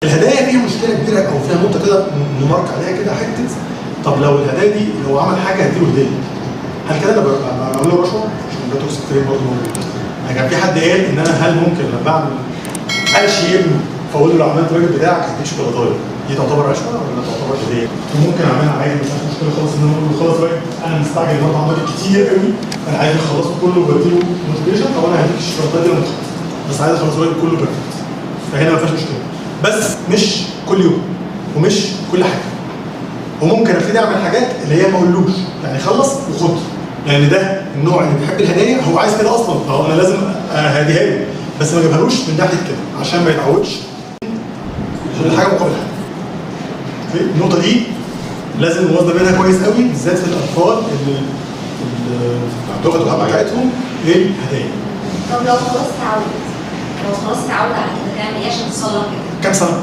الهدايا فيها مشكله كبيره او فيها نقطه كده نمارك عليها كده حته. طب لو الهدايا دي لو عمل حاجه هديله هديه، هل كده انا بعمل له رشوه؟ عشان ده توكسيك تريد برضه موجود. يعني كان في حد قال ان انا هل ممكن لما بعمل اشي ابنه فاقول له لو عملت الراجل بتاعك هديك شوكولاته، دي تعتبر رشوه ولا تعتبر هديه؟ وممكن اعملها عادي مش مشكله خالص ان انا اقول له خلاص بقى انا مستعجل النهارده عمال كتير قوي انا عايز اخلصه كله وبديله موتيفيشن، طب انا هديك الشوكولاته دي بس عايز اخلص الراجل كله بيرفكت. فهنا ما فيهاش مشكله، بس مش كل يوم ومش كل حاجه. وممكن ابتدي اعمل حاجات اللي هي ما اقولوش يعني خلص وخد، لان ده النوع اللي بيحب الهدايا هو عايز كده اصلا، فهو انا لازم اهديها له بس ما اجيبهالوش من ناحيه كده عشان ما يتعودش الحاجه مقابل حاجه. النقطه دي لازم نوظف منها كويس قوي بالذات في الاطفال اللي اللغه الاب بتاعتهم الهدايا. طب لو خلاص اتعود على كده تعمل ايه عشان تصلح كده؟ كام سنه؟